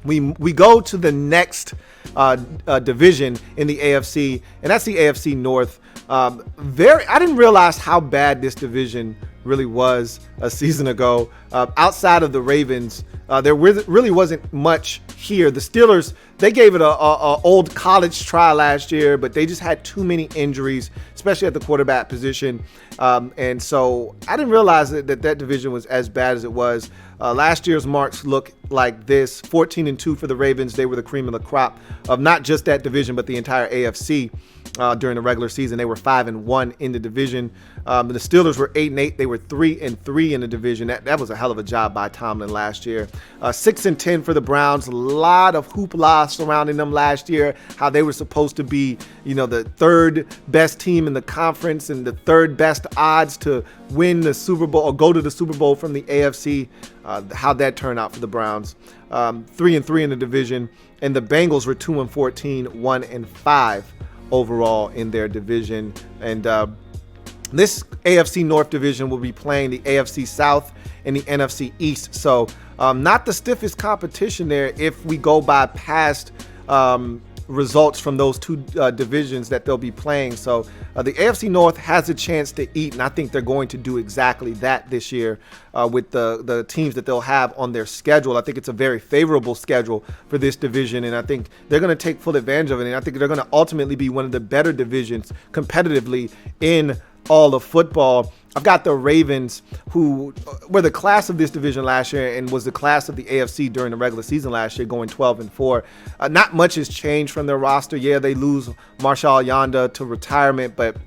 we go to the next division in the AFC, and that's the AFC North. I didn't realize how bad this division really was a season ago. Outside of the Ravens, there really wasn't much here. The Steelers, they gave it a old college try last year, but they just had too many injuries, especially at the quarterback position. And so I didn't realize that division was as bad as it was. Last year's marks look like this: 14-2 for the Ravens. They were the cream of the crop of not just that division, but the entire AFC. During the regular season, they were 5-1 in the division. The Steelers were 8-8. They were 3-3 in the division. That was a hell of a job by Tomlin last year. 6-10 for the Browns. A lot of hoopla surrounding them last year. How they were supposed to be, the third best team in the conference and the third best odds to win the Super Bowl or go to the Super Bowl from the AFC. How'd that turn out for the Browns? 3-3 in the division, and the Bengals were 2-14, 1-5. Overall in their division. And this AFC North division will be playing the AFC South and the NFC East. So not the stiffest competition there if we go by past results from those two divisions that they'll be playing. So the AFC North has a chance to eat, and I think they're going to do exactly that this year with the teams that they'll have on their schedule. I think it's a very favorable schedule for this division, and I think they're going to take full advantage of it, and I think they're going to ultimately be one of the better divisions competitively in all of football. I've got the Ravens, who were the class of this division last year and was the class of the AFC during the regular season last year, going 12-4. Not much has changed from their roster. Yeah, they lose Marshall Yanda to retirement, but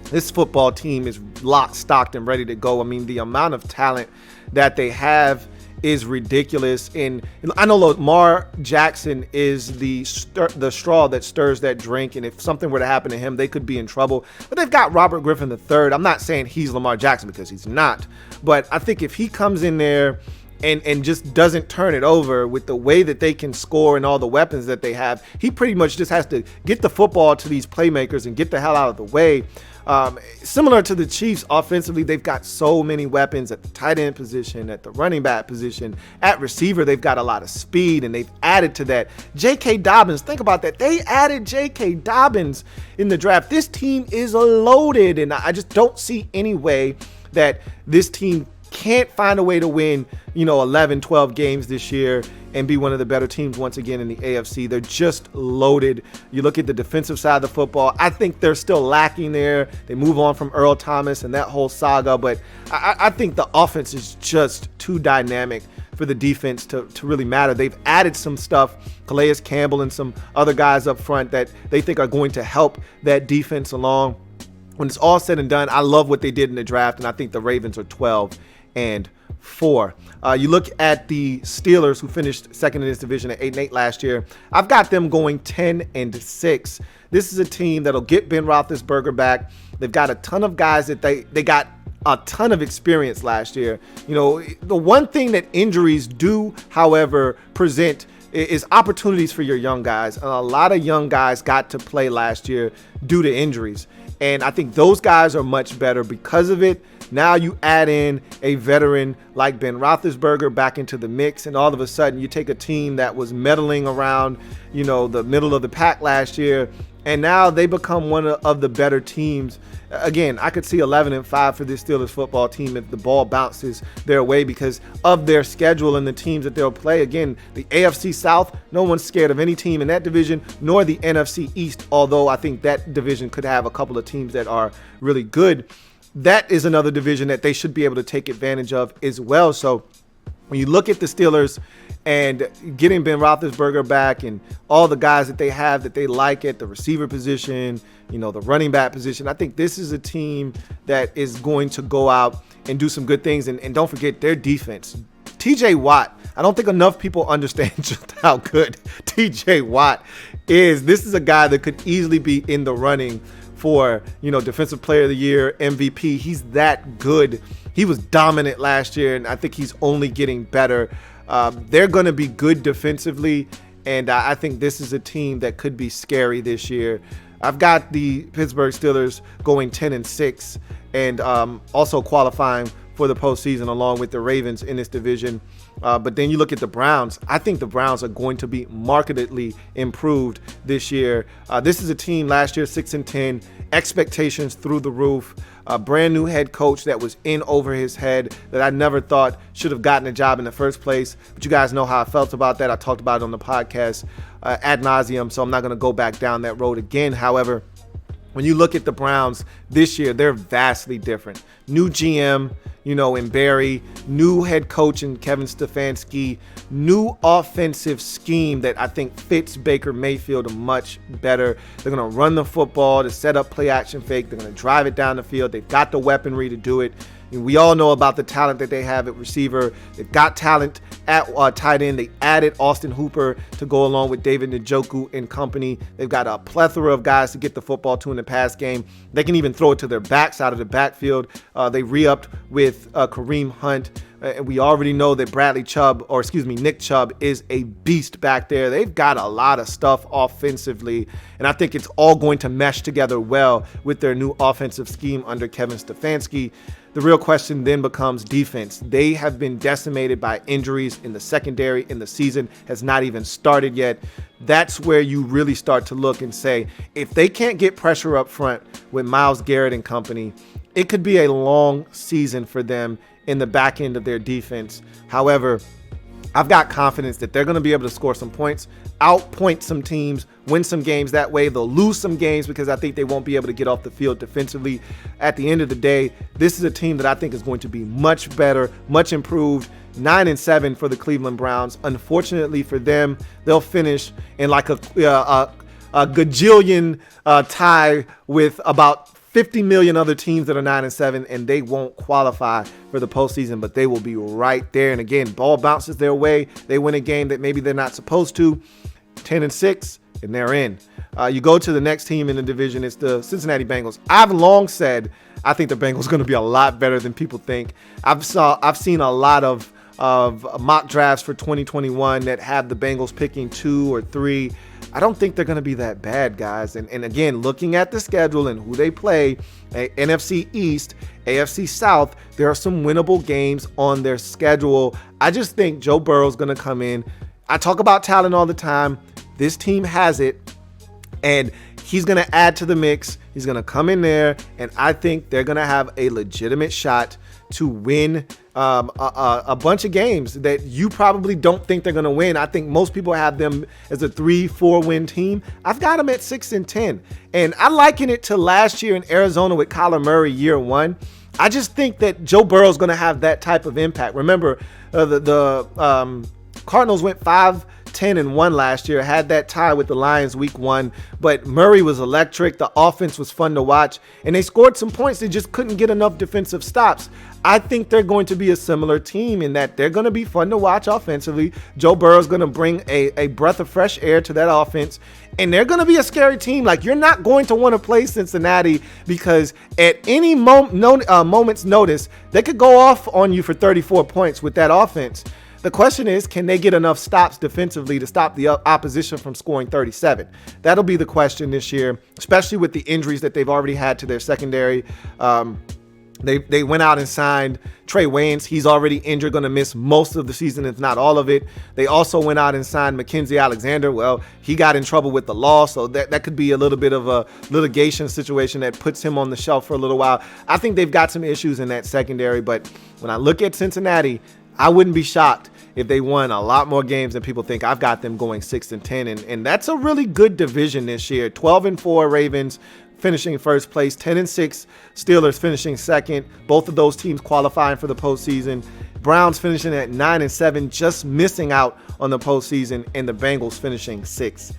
this football team is locked, stocked, and ready to go. I mean, the amount of talent that they have is ridiculous. And I know Lamar Jackson is the straw that stirs that drink, and if something were to happen to him, they could be in trouble. But they've got Robert Griffin III. I'm not saying he's Lamar Jackson, because he's not, but I think if he comes in there and just doesn't turn it over with the way that they can score and all the weapons that they have, he pretty much just has to get the football to these playmakers and get the hell out of the way. Similar to the Chiefs offensively, they've got so many weapons at the tight end position, at the running back position, at receiver. They've got a lot of speed, and they've added to that. J.K. Dobbins, think about that. They added J.K. Dobbins in the draft. This team is loaded, and I just don't see any way that this team can't find a way to win, 11, 12 games this year and be one of the better teams once again in the AFC. They're just loaded. You look at the defensive side of the football, I think they're still lacking there. They move on from Earl Thomas and that whole saga, but I think the offense is just too dynamic for the defense to really matter. They've added some stuff, Calais Campbell and some other guys up front that they think are going to help that defense along. When it's all said and done, I love what they did in the draft, and I think the Ravens are 12-4. You look at the Steelers, who finished second in this division at 8-8 last year. I've got them going 10-6. This is a team that'll get Ben Roethlisberger back. They've got a ton of guys that they got a ton of experience last year. The one thing that injuries do, however, present is opportunities for your young guys. And a lot of young guys got to play last year due to injuries. And I think those guys are much better because of it. Now you add in a veteran like Ben Roethlisberger back into the mix, and all of a sudden you take a team that was meddling around, the middle of the pack last year, and now they become one of the better teams. Again, I could see 11-5 for this Steelers football team if the ball bounces their way because of their schedule and the teams that they'll play. Again, the AFC South, no one's scared of any team in that division, nor the NFC East, although I think that division could have a couple of teams that are really good. That is another division that they should be able to take advantage of as well. So when you look at the Steelers and getting Ben Roethlisberger back and all the guys that they have that they like at the receiver position, the running back position, I think this is a team that is going to go out and do some good things. And don't forget their defense. TJ Watt, I don't think enough people understand just how good TJ Watt is. This is a guy that could easily be in the running for, Defensive Player of the Year, MVP. He's that good. He was dominant last year, and I think he's only getting better. They're going to be good defensively, and I think this is a team that could be scary this year. I've got the Pittsburgh Steelers going 10-6 and also qualifying for the postseason along with the Ravens in this division. But then you look at the Browns. I think the Browns are going to be markedly improved this year. This is a team last year, 6-10, expectations through the roof. A brand new head coach that was in over his head that I never thought should have gotten a job in the first place. But you guys know how I felt about that. I talked about it on the podcast ad nauseum, so I'm not going to go back down that road again. However, when you look at the Browns this year, they're vastly different. New GM, in Barry, new head coach in Kevin Stefanski, new offensive scheme that I think fits Baker Mayfield much better. They're going to run the football to set up play action fake. They're going to drive it down the field. They've got the weaponry to do it. And we all know about the talent that they have at receiver. They've got talent at tight end. They added Austin Hooper to go along with David Njoku and company. They've got a plethora of guys to get the football to in the pass game. They can even throw it to their backs out of the backfield. They re-upped with Kareem Hunt. And we already know that Nick Chubb is a beast back there. They've got a lot of stuff offensively, and I think it's all going to mesh together well with their new offensive scheme under Kevin Stefanski. The real question then becomes defense. They have been decimated by injuries in the secondary, and the season has not even started yet. That's where you really start to look and say, if they can't get pressure up front with Myles Garrett and company, it could be a long season for them in the back end of their defense. However, I've got confidence that they're going to be able to score some points, outpoint some teams, win some games that way. They'll lose some games because I think they won't be able to get off the field defensively. At the end of the day, this is a team that I think is going to be much better, much improved. 9-7 for the Cleveland Browns. Unfortunately for them, they'll finish in like a gajillion tie with about 50 million other teams that are 9-7, and they won't qualify for the postseason, but they will be right there. And again, ball bounces their way. They win a game that maybe they're not supposed to. 10-6, and they're in. You go to the next team in the division. It's the Cincinnati Bengals. I've long said I think the Bengals are going to be a lot better than people think. I've seen a lot of mock drafts for 2021 that have the Bengals picking 2 or 3. I don't think they're going to be that bad, guys. And again, looking at the schedule and who they play, NFC East, AFC South, there are some winnable games on their schedule. I just think Joe Burrow's going to come in. I talk about talent all the time. This team has it, and he's going to add to the mix. He's going to come in there, and I think they're going to have a legitimate shot to win a bunch of games that you probably don't think they're going to win. I think most people have them as a 3-4 win team. I've got them at 6-10, and I liken it to last year in Arizona with Kyler Murray year 1. I just think that Joe Burrow is going to have that type of impact. Remember, the Cardinals went 5-10-1 last year, had that tie with the Lions week 1, but Murray was electric. The offense was fun to watch, and they scored some points. They just couldn't get enough defensive stops. I think they're going to be a similar team in that they're going to be fun to watch offensively. Joe Burrow is going to bring a breath of fresh air to that offense, and they're going to be a scary team. Like, you're not going to want to play Cincinnati because at any moment's notice, they could go off on you for 34 points with that offense. The question is, can they get enough stops defensively to stop the opposition from scoring 37? That'll be the question this year, especially with the injuries that they've already had to their secondary. They went out and signed Trey Waynes. He's already injured, going to miss most of the season, if not all of it. They also went out and signed Mackenzie Alexander. Well, he got in trouble with the law, so that could be a little bit of a litigation situation that puts him on the shelf for a little while. I think they've got some issues in that secondary, but when I look at Cincinnati, I wouldn't be shocked if they won a lot more games than people think. I've got them going 6-10, and that's a really good division this year. 12-4 Ravens finishing first place, 10-6 Steelers finishing second. Both of those teams qualifying for the postseason. Browns finishing at 9-7, just missing out on the postseason, and the Bengals finishing 6-10.